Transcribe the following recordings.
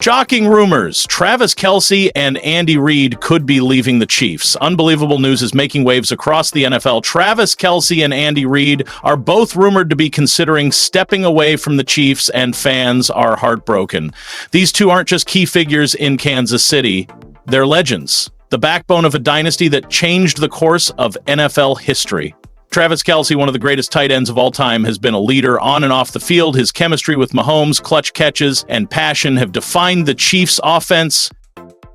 Shocking rumors. Travis Kelce and Andy Reid could be leaving the Chiefs. Unbelievable news is making waves across the NFL. Travis Kelce and Andy Reid are both rumored to be considering stepping away from the Chiefs, and fans are heartbroken. These two aren't just key figures in Kansas City. They're legends, the backbone of a dynasty that changed the course of NFL history. Travis Kelce, one of the greatest tight ends of all time, has been a leader on and off the field. His chemistry with Mahomes, clutch catches, and passion have defined the Chiefs' offense.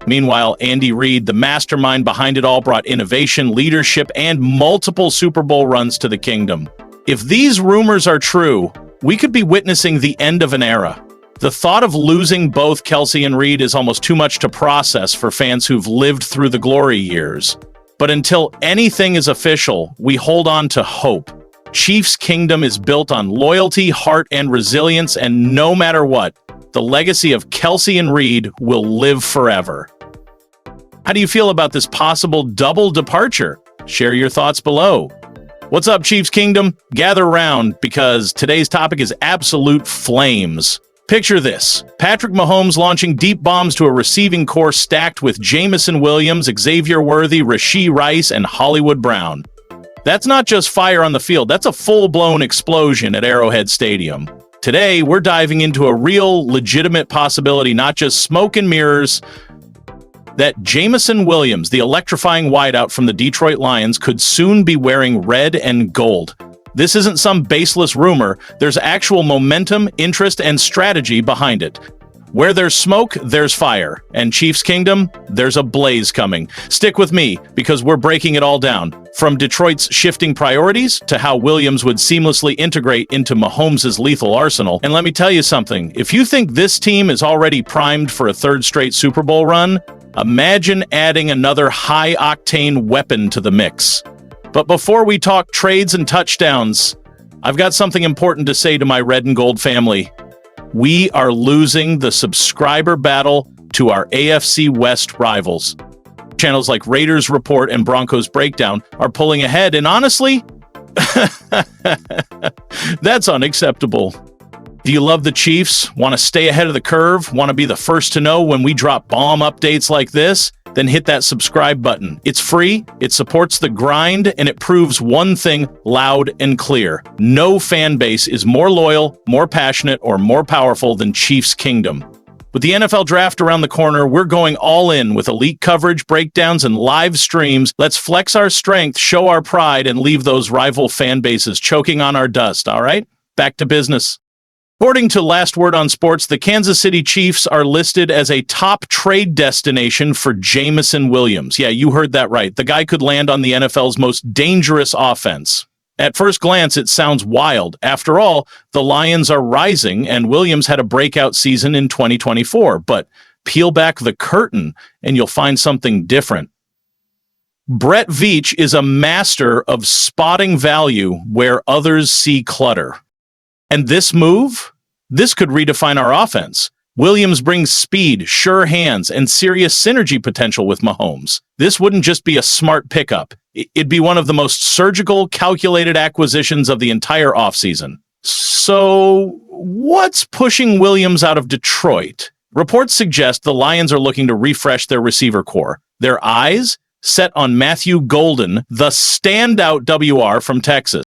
Meanwhile, Andy Reid, the mastermind behind it all, brought innovation, leadership, and multiple Super Bowl runs to the kingdom. If these rumors are true, we could be witnessing the end of an era. The thought of losing both Kelce and Reid is almost too much to process for fans who've lived through the glory years. But until anything is official, we hold on to hope. Chiefs' kingdom is built on loyalty, heart, and resilience, and no matter what, the legacy of Kelce and Reid will live forever. How do you feel about this possible double departure? Share your thoughts below. What's up, Chiefs Kingdom? Gather round, because today's topic is absolute flames. Picture this: Patrick Mahomes launching deep bombs to a receiving core stacked with Jameson Williams, Xavier Worthy, Rashee Rice, and Hollywood Brown. That's not just fire on the field, that's a full-blown explosion at Arrowhead Stadium. Today, we're diving into a real, legitimate possibility, not just smoke and mirrors, that Jameson Williams, the electrifying wideout from the Detroit Lions, could soon be wearing red and gold. This isn't some baseless rumor. There's actual momentum, interest, and strategy behind it. Where there's smoke, there's fire. And Chiefs Kingdom, there's a blaze coming. Stick with me, because we're breaking it all down. From Detroit's shifting priorities to how Williams would seamlessly integrate into Mahomes' lethal arsenal. And let me tell you something. If you think this team is already primed for a third straight Super Bowl run, imagine adding another high-octane weapon to the mix. But before we talk trades and touchdowns, I've got something important to say to my red and gold family. We are losing the subscriber battle to our AFC West rivals. Channels like Raiders Report and Broncos Breakdown are pulling ahead, and honestly, that's unacceptable. Do you love the Chiefs? Want to stay ahead of the curve? Want to be the first to know when we drop bomb updates like this? Then hit that subscribe button. It's free, it supports the grind, and it proves one thing loud and clear. No fan base is more loyal, more passionate, or more powerful than Chiefs Kingdom. With the NFL Draft around the corner, we're going all in with elite coverage, breakdowns, and live streams. Let's flex our strength, show our pride, and leave those rival fan bases choking on our dust, all right? Back to business. According to Last Word on Sports, the Kansas City Chiefs are listed as a top trade destination for Jameson Williams. Yeah, you heard that right. The guy could land on the NFL's most dangerous offense. At first glance, it sounds wild. After all, the Lions are rising, and Williams had a breakout season in 2024. But peel back the curtain, and you'll find something different. Brett Veach is a master of spotting value where others see clutter. And this move? This could redefine our offense. Williams brings speed, sure hands, and serious synergy potential with Mahomes. This wouldn't just be a smart pickup. It'd be one of the most surgical, calculated acquisitions of the entire offseason. So, what's pushing Williams out of Detroit? Reports suggest the Lions are looking to refresh their receiver core. Their eyes set on Matthew Golden, the standout WR from Texas.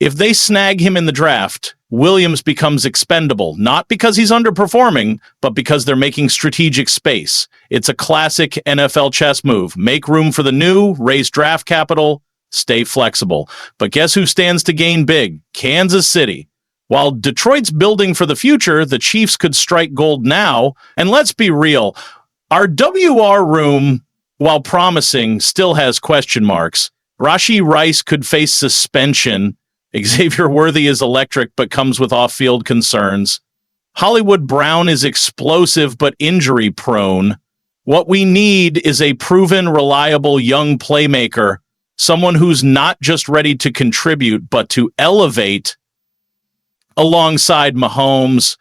If they snag him in the draft, Williams becomes expendable, not because he's underperforming, but because they're making strategic space. It's a classic NFL chess move. Make room for the new, raise draft capital, stay flexible. But guess who stands to gain big? Kansas City. While Detroit's building for the future, the Chiefs could strike gold now. And let's be real, our WR room, while promising, still has question marks. Rashee Rice could face suspension. Xavier Worthy is electric, but comes with off-field concerns. Hollywood Brown is explosive, but injury-prone. What we need is a proven, reliable young playmaker, someone who's not just ready to contribute, but to elevate alongside Mahomes.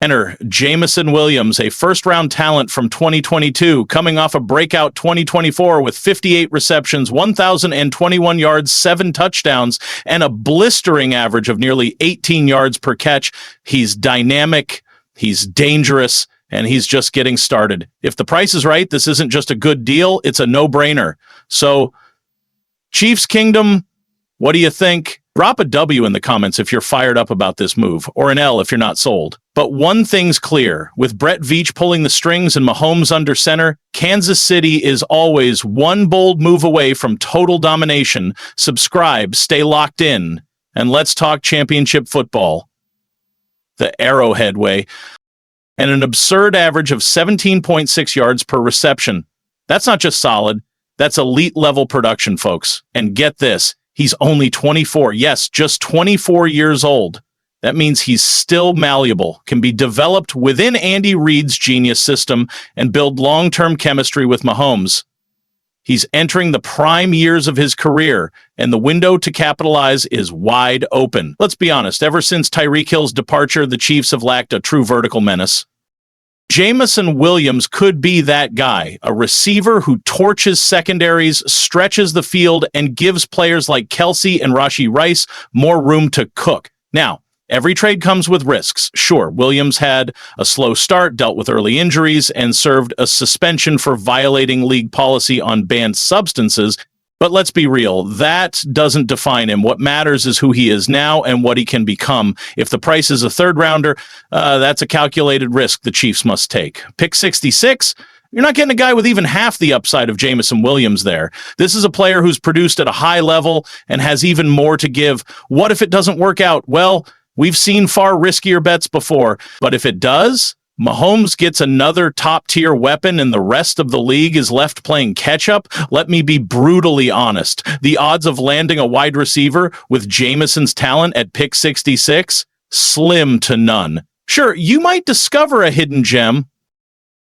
Enter Jameson Williams, a first-round talent from 2022, coming off a breakout 2024 with 58 receptions, 1,021 yards, 7 touchdowns, and a blistering average of nearly 18 yards per catch. He's dynamic, he's dangerous, and he's just getting started. If the price is right, this isn't just a good deal, it's a no-brainer. So, Chiefs Kingdom, what do you think? Drop a W in the comments if you're fired up about this move, or an L if you're not sold. But one thing's clear, with Brett Veach pulling the strings and Mahomes under center, Kansas City is always one bold move away from total domination. Subscribe, stay locked in, and let's talk championship football. The Arrowhead way. And an absurd average of 17.6 yards per reception. That's not just solid, that's elite-level production, folks. And get this, he's only 24. Yes, just 24 years old. That means he's still malleable, can be developed within Andy Reid's genius system and build long-term chemistry with Mahomes. He's entering the prime years of his career, and the window to capitalize is wide open. Let's be honest, ever since Tyreek Hill's departure, the Chiefs have lacked a true vertical menace. Jameson Williams could be that guy, a receiver who torches secondaries, stretches the field, and gives players like Kelce and Rashee Rice more room to cook. Now, every trade comes with risks. Sure, Williams had a slow start, dealt with early injuries, and served a suspension for violating league policy on banned substances. But let's be real, that doesn't define him. What matters is who he is now and what he can become. If the price is a third-rounder, that's a calculated risk the Chiefs must take. Pick 66, you're not getting a guy with even half the upside of Jameson Williams there. This is a player who's produced at a high level and has even more to give. What if it doesn't work out? Well, we've seen far riskier bets before, but if it does, Mahomes gets another top-tier weapon and the rest of the league is left playing catch-up. Let me be brutally honest. The odds of landing a wide receiver with Jameson's talent at pick 66? Slim to none. Sure, you might discover a hidden gem,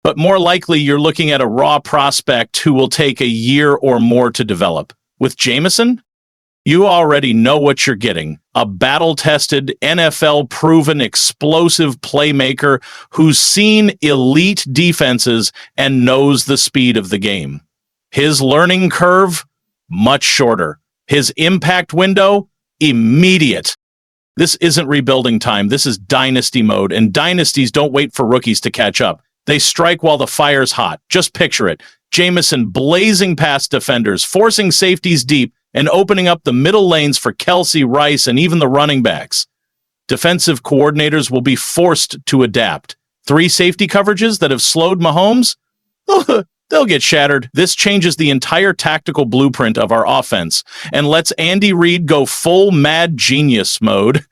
but more likely you're looking at a raw prospect who will take a year or more to develop. With Jameson, you already know what you're getting. A battle-tested, NFL-proven, explosive playmaker who's seen elite defenses and knows the speed of the game. His learning curve, much shorter. His impact window, immediate. This isn't rebuilding time. This is dynasty mode, and dynasties don't wait for rookies to catch up. They strike while the fire's hot. Just picture it. Jameson blazing past defenders, forcing safeties deep, and opening up the middle lanes for Kelce, Rice, and even the running backs. Defensive coordinators will be forced to adapt. 3 safety coverages that have slowed Mahomes? They'll get shattered. This changes the entire tactical blueprint of our offense and lets Andy Reid go full mad genius mode.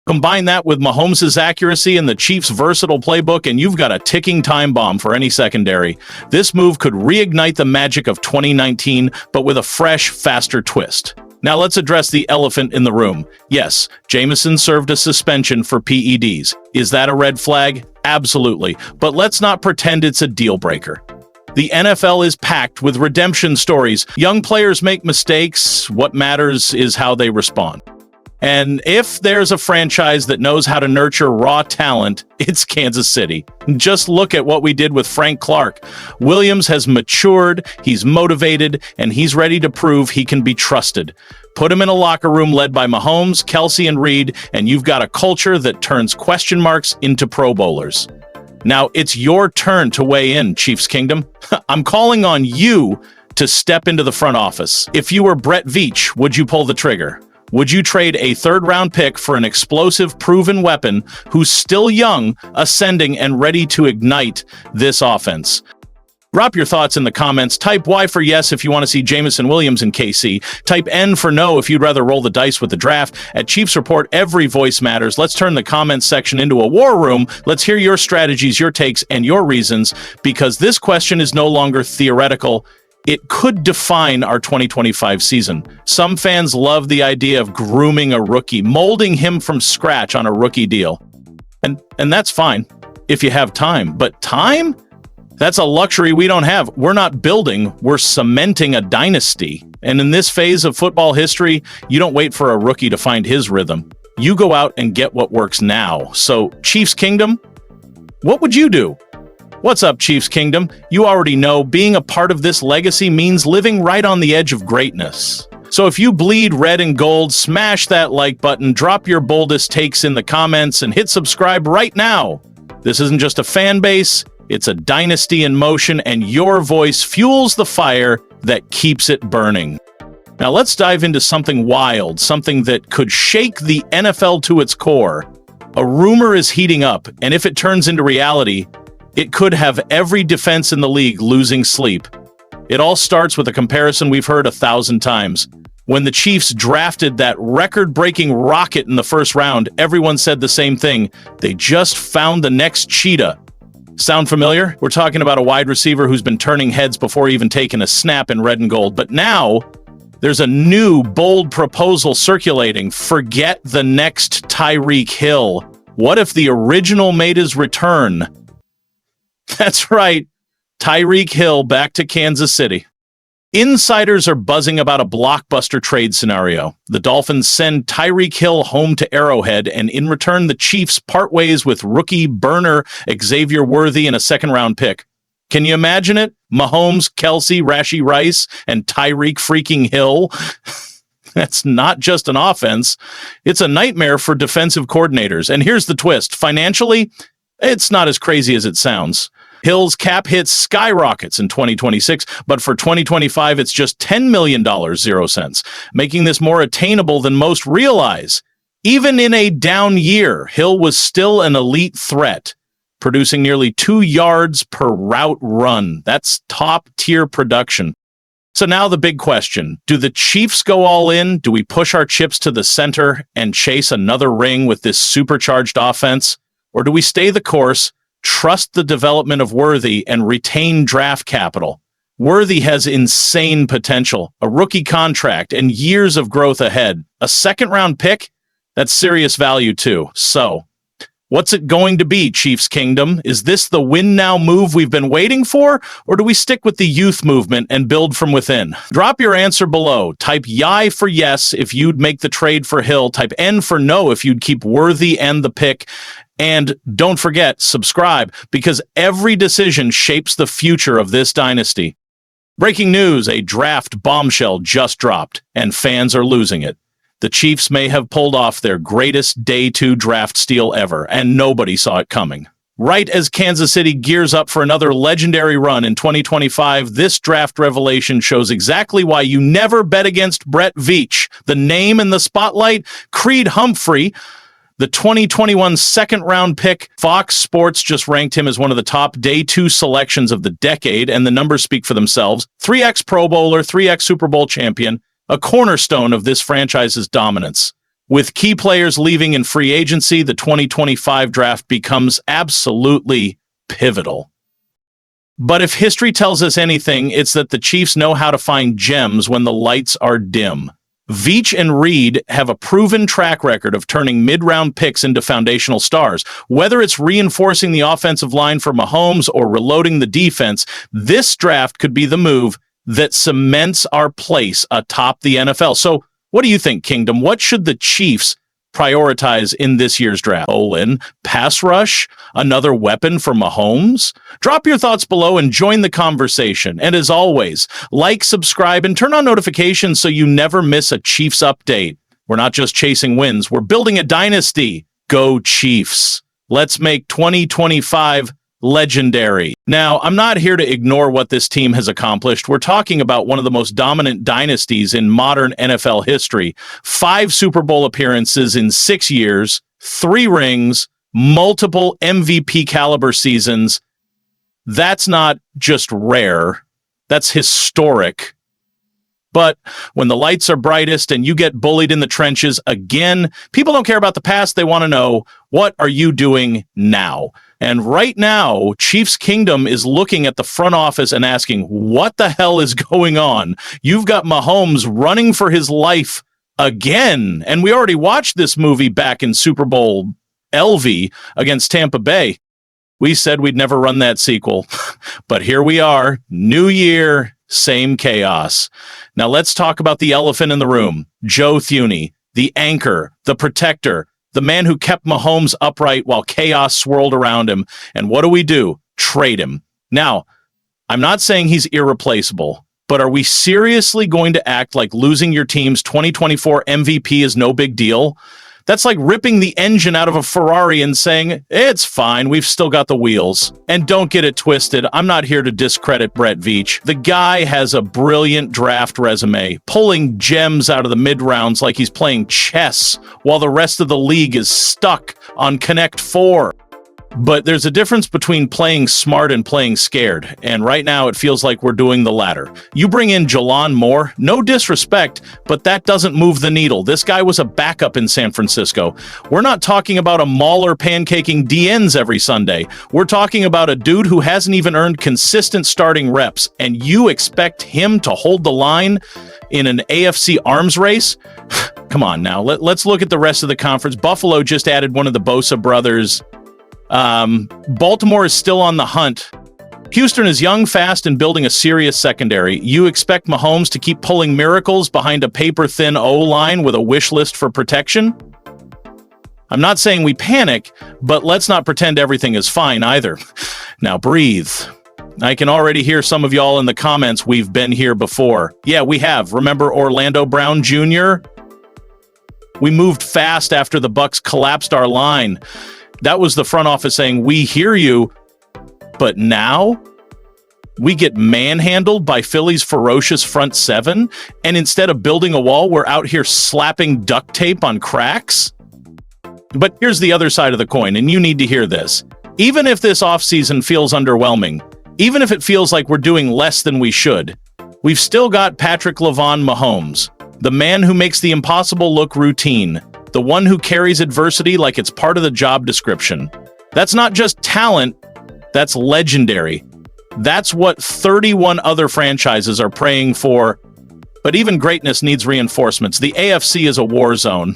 Combine that with Mahomes' accuracy and the Chiefs' versatile playbook, and you've got a ticking time bomb for any secondary. This move could reignite the magic of 2019, but with a fresh, faster twist. Now let's address the elephant in the room. Yes, Jameson served a suspension for PEDs. Is that a red flag? Absolutely. But let's not pretend it's a deal breaker. The NFL is packed with redemption stories. Young players make mistakes. What matters is how they respond. And if there's a franchise that knows how to nurture raw talent, it's Kansas City. Just look at what we did with Frank Clark. Williams has matured, he's motivated, and he's ready to prove he can be trusted. Put him in a locker room led by Mahomes, Kelce, and Reid, and you've got a culture that turns question marks into Pro Bowlers. Now, it's your turn to weigh in, Chiefs Kingdom. I'm calling on you to step into the front office. If you were Brett Veach, would you pull the trigger? Would you trade a third-round pick for an explosive, proven weapon who's still young, ascending, and ready to ignite this offense? Drop your thoughts in the comments. Type Y for yes if you want to see Jameson Williams in KC. Type N for no if you'd rather roll the dice with the draft. At Chiefs Report, every voice matters. Let's turn the comments section into a war room. Let's hear your strategies, your takes, and your reasons, because this question is no longer theoretical. It could define our 2025 season. Some fans love the idea of grooming a rookie, molding him from scratch on a rookie deal. And that's fine if you have time. But time? That's a luxury we don't have. We're not building, we're cementing a dynasty. And in this phase of football history, you don't wait for a rookie to find his rhythm. You go out and get what works now. So, Chiefs Kingdom, what would you do? What's up, Chiefs Kingdom? You already know being a part of this legacy means living right on the edge of greatness. So if you bleed red and gold, smash that like button, drop your boldest takes in the comments, and hit subscribe right now. This isn't just a fan base, it's a dynasty in motion, and your voice fuels the fire that keeps it burning. Now let's dive into something wild, something that could shake the NFL to its core. A rumor is heating up, and if it turns into reality, it could have every defense in the league losing sleep. It all starts with a comparison we've heard 1,000 times. When the Chiefs drafted that record-breaking rocket in the first round, everyone said the same thing. They just found the next cheetah. Sound familiar? We're talking about a wide receiver who's been turning heads before even taking a snap in red and gold. But now, there's a new, bold proposal circulating. Forget the next Tyreek Hill. What if the original made his return? That's right. Tyreek Hill back to Kansas City. Insiders are buzzing about a blockbuster trade scenario. The Dolphins send Tyreek Hill home to Arrowhead, and in return, the Chiefs part ways with rookie burner Xavier Worthy and a second-round pick. Can you imagine it? Mahomes, Kelsey, Rashee Rice, and Tyreek freaking Hill? That's not just an offense. It's a nightmare for defensive coordinators. And here's the twist. Financially, it's not as crazy as it sounds. Hill's cap hit skyrockets in 2026, but for 2025, it's just $10 million, 0 cents, making this more attainable than most realize. Even in a down year, Hill was still an elite threat, producing nearly 2 yards per route run. That's top-tier production. So now the big question, do the Chiefs go all in? Do we push our chips to the center and chase another ring with this supercharged offense? Or do we stay the course, trust the development of Worthy, and retain draft capital? Worthy has insane potential, a rookie contract, and years of growth ahead. A second-round pick? That's serious value too. So, what's it going to be, Chiefs Kingdom? Is this the win-now move we've been waiting for, or do we stick with the youth movement and build from within? Drop your answer below. Type YI for yes if you'd make the trade for Hill. Type N for no if you'd keep Worthy and the pick. And don't forget, subscribe, because every decision shapes the future of this dynasty. Breaking news, a draft bombshell just dropped, and fans are losing it. The Chiefs may have pulled off their greatest Day 2 draft steal ever, and nobody saw it coming. Right as Kansas City gears up for another legendary run in 2025, this draft revelation shows exactly why you never bet against Brett Veach. The name in the spotlight, Creed Humphrey, the 2021 second-round pick. Fox Sports just ranked him as one of the top Day 2 selections of the decade, and the numbers speak for themselves. 3X Pro Bowler, 3X Super Bowl champion, a cornerstone of this franchise's dominance. With key players leaving in free agency, the 2025 draft becomes absolutely pivotal. But if history tells us anything, it's that the Chiefs know how to find gems when the lights are dim. Veach and Reed have a proven track record of turning mid-round picks into foundational stars. Whether it's reinforcing the offensive line for Mahomes or reloading the defense, this draft could be the move that cements our place atop the NFL. So what do you think, Kingdom? What should the Chiefs prioritize in this year's draft? Olin, pass rush, another weapon for Mahomes? Drop your thoughts below and join the conversation. And as always, like, subscribe, and turn on notifications so you never miss a Chiefs update. We're not just chasing wins, we're building a dynasty. Go Chiefs. Let's make 2025 legendary. Now, I'm not here to ignore what this team has accomplished. We're talking about one of the most dominant dynasties in modern NFL history. 5 Super Bowl appearances in 6 years, 3 rings, multiple MVP caliber seasons. That's not just rare, that's historic. But when the lights are brightest and you get bullied in the trenches again, people don't care about the past. They want to know, what are you doing now? And right now, Chiefs Kingdom is looking at the front office and asking, what the hell is going on? You've got Mahomes running for his life again. And we already watched this movie back in Super Bowl LV against Tampa Bay. We said we'd never run that sequel. But here we are, new year, same chaos. Now let's talk about the elephant in the room. Joe Thuney, the anchor, the protector, the man who kept Mahomes upright while chaos swirled around him. And what do? Trade him. Now, I'm not saying he's irreplaceable, but are we seriously going to act like losing your team's 2024 MVP is no big deal? That's like ripping the engine out of a Ferrari and saying, it's fine, we've still got the wheels. And don't get it twisted, I'm not here to discredit Brett Veach. The guy has a brilliant draft resume, pulling gems out of the mid-rounds like he's playing chess, while the rest of the league is stuck on Connect 4. But there's a difference between playing smart and playing scared, and right now it feels like we're doing the latter. You bring in Jalan Moore, no disrespect, but that doesn't move the needle. This guy was a backup in San Francisco. We're not talking about a mauler pancaking DNs every Sunday. We're talking about a dude who hasn't even earned consistent starting reps, and you expect him to hold the line in an AFC arms race? Come on now, let's look at the rest of the conference. Buffalo just added one of the Bosa brothers. Baltimore is still on the hunt. Houston is young, fast, and building a serious secondary. You expect Mahomes to keep pulling miracles behind a paper-thin O-line with a wish list for protection? I'm not saying we panic, but let's not pretend everything is fine either. Now breathe. I can already hear some of y'all in the comments, we've been here before. Yeah, we have. Remember Orlando Brown Jr.? We moved fast after the Bucs collapsed our line. That was the front office saying, we hear you, but now we get manhandled by Philly's ferocious front seven, and instead of building a wall, we're out here slapping duct tape on cracks? But here's the other side of the coin, and you need to hear this. Even if this offseason feels underwhelming, even if it feels like we're doing less than we should, we've still got Patrick LaVon Mahomes, the man who makes the impossible look routine, the one who carries adversity like it's part of the job description. That's not just talent, that's legendary. That's what 31 other franchises are praying for. But even greatness needs reinforcements. The AFC is a war zone.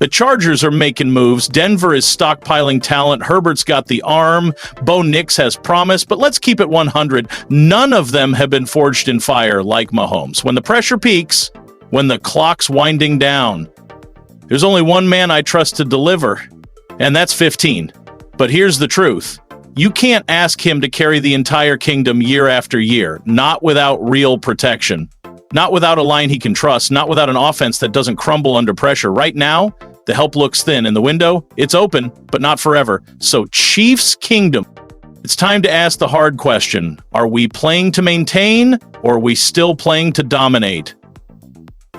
The Chargers are making moves. Denver is stockpiling talent. Herbert's got the arm. Bo Nix has promise. But let's keep it 100. None of them have been forged in fire like Mahomes. When the pressure peaks, when the clock's winding down, there's only one man I trust to deliver, and that's 15. But here's the truth. You can't ask him to carry the entire kingdom year after year, not without real protection, not without a line he can trust, not without an offense that doesn't crumble under pressure. Right now, the help looks thin, and the window, it's open, but not forever. So Chiefs Kingdom, it's time to ask the hard question. Are we playing to maintain, or are we still playing to dominate?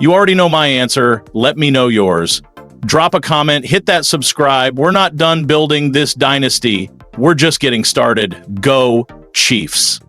You already know my answer. Let me know yours. Drop a comment, hit that subscribe. We're not done building this dynasty. We're just getting started. Go Chiefs.